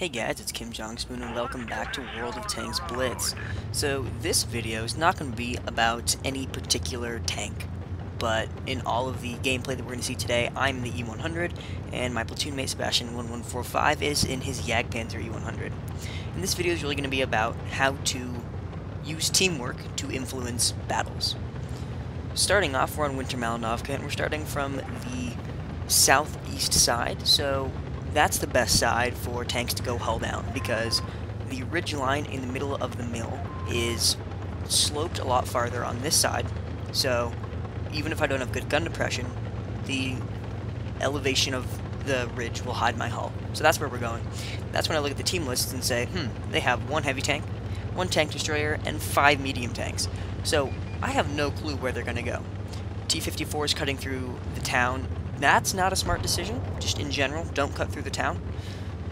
Hey guys, it's Kim Spoon and welcome back to World of Tanks Blitz. So this video is not going to be about any particular tank, but in all of the gameplay that we're going to see today, I'm in the E100 and my platoon mate Sebastian 1145 is in his Jagdpanther E100. And this video is really going to be about how to use teamwork to influence battles. Starting off, we're on Winter Malinovka and we're starting from the southeast side, so that's the best side for tanks to go hull down, because the ridge line in the middle of the mill is sloped a lot farther on this side, so even if I don't have good gun depression, the elevation of the ridge will hide my hull. So that's where we're going. That's when I look at the team lists and say, they have one heavy tank, one tank destroyer, and 5 medium tanks. So I have no clue where they're going to go. T-54 is cutting through the town. That's not a smart decision, just in general, don't cut through the town.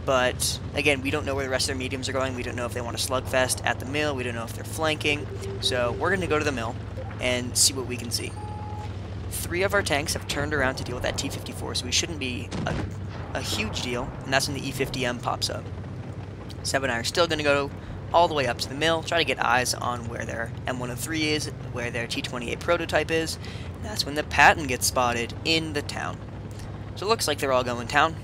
But, again, we don't know where the rest of their mediums are going, we don't know if they want a slugfest at the mill, we don't know if they're flanking, so we're going to go to the mill and see what we can see. 3 of our tanks have turned around to deal with that T-54, so we shouldn't be a huge deal, and that's when the E-50M pops up. Seb and I are still going to go all the way up to the mill, try to get eyes on where their M103 is, where their T-28 prototype is, and that's when the Patton gets spotted in the town. So it looks like they're all going town.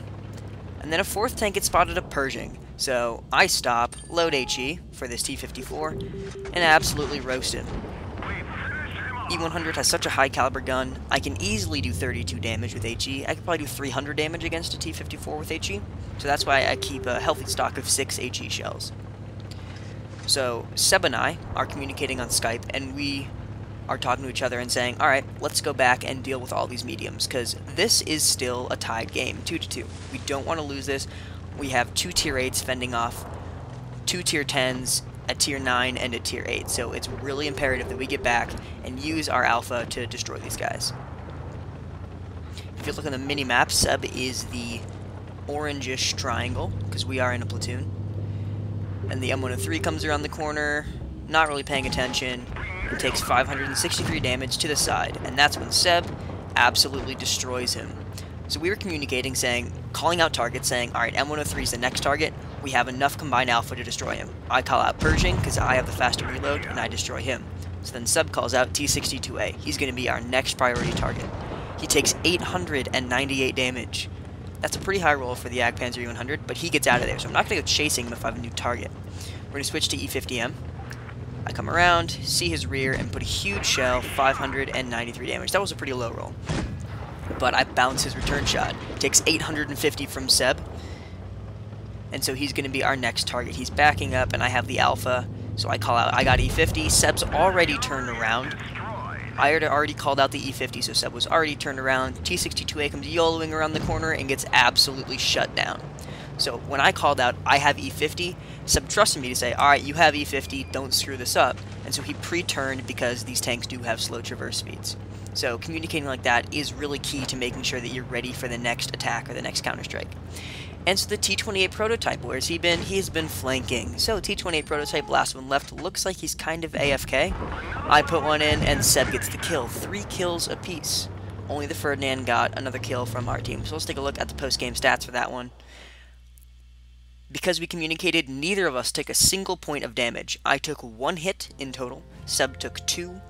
And then a 4th tank gets spotted up Pershing, so I stop, load HE for this T-54, and absolutely roast him. E100 has such a high caliber gun, I can easily do 32 damage with HE. I could probably do 300 damage against a T-54 with HE, so that's why I keep a healthy stock of 6 HE shells. So Seb and I are communicating on Skype, and we are talking to each other and saying, alright, let's go back and deal with all these mediums, because this is still a tied game, 2-2. We don't want to lose this. We have 2 tier 8s fending off 2 tier 10s, a tier 9, and a tier 8, so it's really imperative that we get back and use our alpha to destroy these guys. If you look on the mini-map, Seb is the orangish triangle, because we are in a platoon. And the M103 comes around the corner, not really paying attention, and takes 563 damage to the side, and that's when Seb absolutely destroys him. So we were communicating, calling out targets, saying, alright, M103 is the next target, we have enough combined alpha to destroy him. I call out Pershing, because I have the faster reload, and I destroy him. So then Seb calls out T-62A, he's going to be our next priority target. He takes 898 damage. That's a pretty high roll for the Jagdpanther E100, but he gets out of there, so I'm not going to go chasing him if I have a new target. We're going to switch to E50M. I come around, see his rear, and put a huge shell, 593 damage. That was a pretty low roll. But I bounce his return shot. Takes 850 from Seb, and so he's going to be our next target. He's backing up, and I have the alpha, so I call out, I got E50. Seb's already turned around. I had already called out the E50, so Seb was already turned around. T-62A comes YOLOing around the corner and gets absolutely shut down. So when I called out, I have E50, Seb trusted me to say, alright, you have E50, don't screw this up. And so he pre-turned because these tanks do have slow traverse speeds. So communicating like that is really key to making sure that you're ready for the next attack or the next counter-strike. And so the T-28 prototype, where's he been? He's been flanking. So T-28 prototype, last one left, looks like he's kind of AFK. I put one in, and Seb gets the kill. 3 kills apiece. Only the Ferdinand got another kill from our team. So let's take a look at the post-game stats for that one. Because we communicated, neither of us took a single point of damage. I took 1 hit in total. Seb took 2.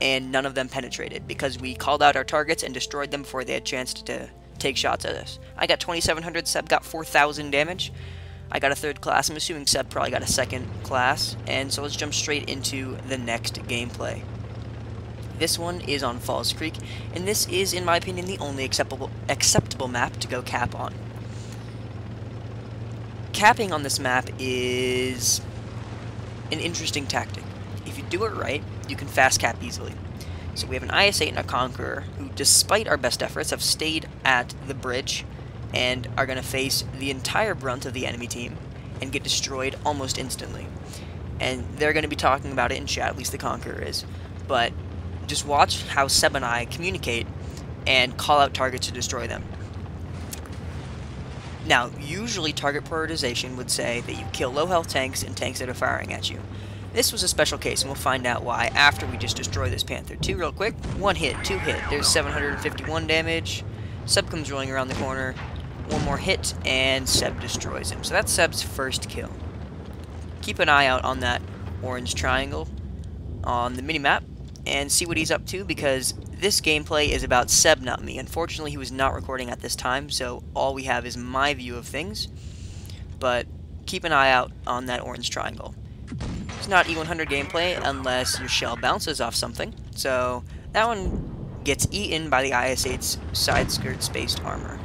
And none of them penetrated, because we called out our targets and destroyed them before they had a chance to take shots at us. I got 2,700, Seb got 4,000 damage. I got a 3rd class, I'm assuming Seb probably got a 2nd class, and so let's jump straight into the next gameplay. This one is on Falls Creek, and this is, in my opinion, the only acceptable map to go cap on. Capping on this map is an interesting tactic. If you do it right, you can fast cap easily. So we have an IS-8 and a Conqueror, who, despite our best efforts, have stayed at the bridge and are going to face the entire brunt of the enemy team and get destroyed almost instantly. And they're going to be talking about it in chat, at least the Conqueror is. But just watch how Seb and I communicate and call out targets to destroy them. Now, usually target prioritization would say that you kill low health tanks and tanks that are firing at you. This was a special case, and we'll find out why after we just destroy this Panther. 2 real quick. 1 hit, 2 hit. There's 751 damage. Seb comes rolling around the corner. One more hit, and Seb destroys him. So that's Seb's first kill. Keep an eye out on that orange triangle on the minimap and see what he's up to, because this gameplay is about Seb, not me. Unfortunately, he was not recording at this time, so all we have is my view of things. But keep an eye out on that orange triangle. It's not E100 gameplay unless your shell bounces off something, so that one gets eaten by the IS-8's side skirt spaced armor.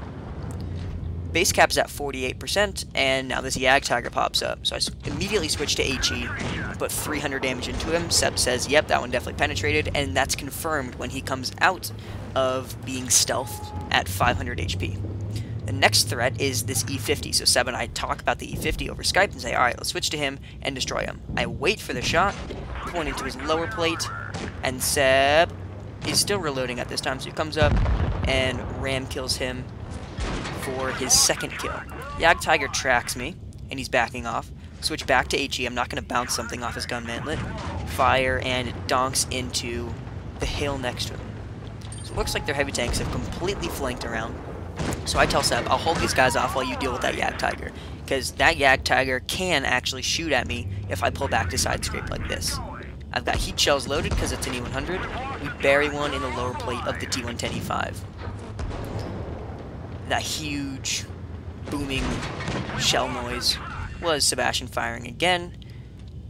Base cap's at 48%, and now this Yag Tiger pops up. So I immediately switch to HE, put 300 damage into him. Seb says, yep, that one definitely penetrated, and that's confirmed when he comes out of being stealthed at 500 HP. The next threat is this E50, so Seb and I talk about the E50 over Skype and say, alright, let's switch to him and destroy him. I wait for the shot, point into his lower plate, and Seb is still reloading at this time, so he comes up and ram kills him for his second kill. Yag Tiger tracks me, and he's backing off. Switch back to HE. I'm not going to bounce something off his gun mantlet. Fire, and it donks into the hill next to him. So it looks like their heavy tanks have completely flanked around. So I tell Seb, I'll hold these guys off while you deal with that Yag Tiger, because that Yag Tiger can actually shoot at me if I pull back to side scrape like this. I've got heat shells loaded because it's an E100. We bury one in the lower plate of the T110E5. That huge, booming shell noise was Sebastian firing again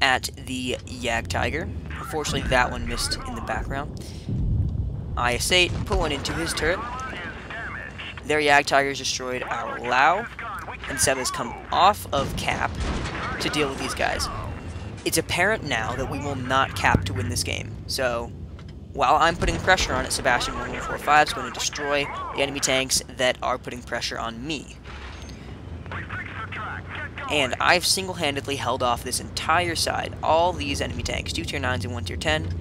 at the Yag Tiger. Unfortunately, that one missed in the background. IS-8 put one into his turret. Their Yag Tigers destroyed our Lao, and Seb has come off of cap to deal with these guys. It's apparent now that we will not cap to win this game, so while I'm putting pressure on it, Sebastian 1145 is going to destroy the enemy tanks that are putting pressure on me. And I've single-handedly held off this entire side. All these enemy tanks, 2 tier 9s and 1 tier 10,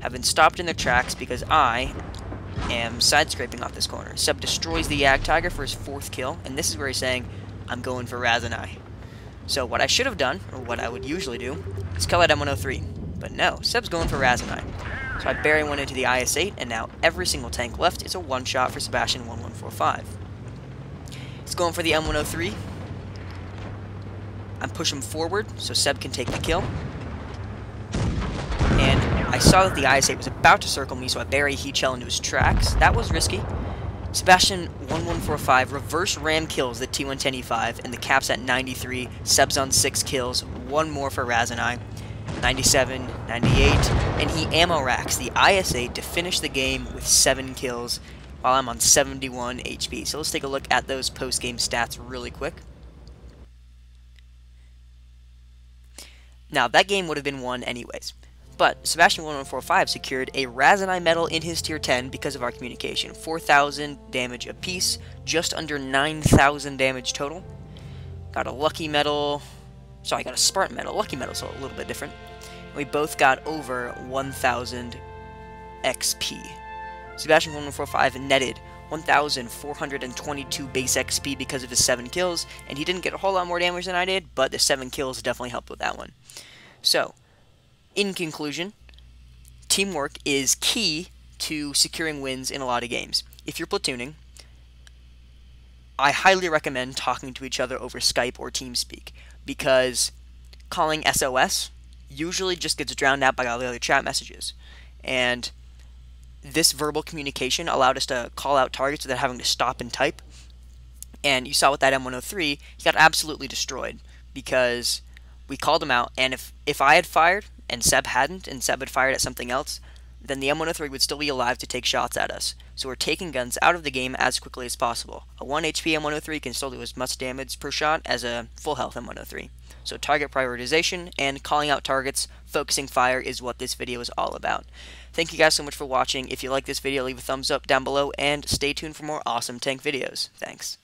have been stopped in their tracks because I am side-scraping off this corner. Seb destroys the Yag Tiger for his 4th kill, and this is where he's saying, I'm going for Raseiniai. So what I should have done, or what I would usually do, is kill that M103. But no, Seb's going for Raseiniai. So I bury one into the IS-8, and now every single tank left is a one-shot for Sebastian 1145. He's going for the M103. I'm pushing him forward so Seb can take the kill. And I saw that the IS-8 was about to circle me, so I bury a heat shell into his tracks. That was risky. Sebastian 1145 reverse ram kills the T110E5, and the cap's at 93. Seb's on 6 kills. One more for Raseiniai. 97, 98, and he ammo racks the IS-8 to finish the game with 7 kills while I'm on 71 HP. So let's take a look at those post-game stats really quick. Now, that game would have been won anyways, but Sebastian 1145 secured a Raseiniai medal in his tier 10 because of our communication. 4,000 damage apiece, just under 9,000 damage total. Got a lucky medal. Sorry, I got a Spartan medal. Lucky medal, so a little bit different. We both got over 1,000 XP. Sebastian 1145 netted 1,422 base XP because of his 7 kills, and he didn't get a whole lot more damage than I did, but the 7 kills definitely helped with that one. So, in conclusion, teamwork is key to securing wins in a lot of games. If you're platooning, I highly recommend talking to each other over Skype or TeamSpeak, because calling SOS usually just gets drowned out by all the other chat messages. And this verbal communication allowed us to call out targets without having to stop and type. And you saw with that M103, he got absolutely destroyed because we called him out, and if I had fired and Seb hadn't, and Seb had fired at something else, then the M103 would still be alive to take shots at us. So we're taking guns out of the game as quickly as possible. A 1 HP M103 can still do as much damage per shot as a full health M103. So target prioritization and calling out targets, focusing fire is what this video is all about. Thank you guys so much for watching. If you like this video, leave a thumbs up down below, and stay tuned for more awesome tank videos. Thanks.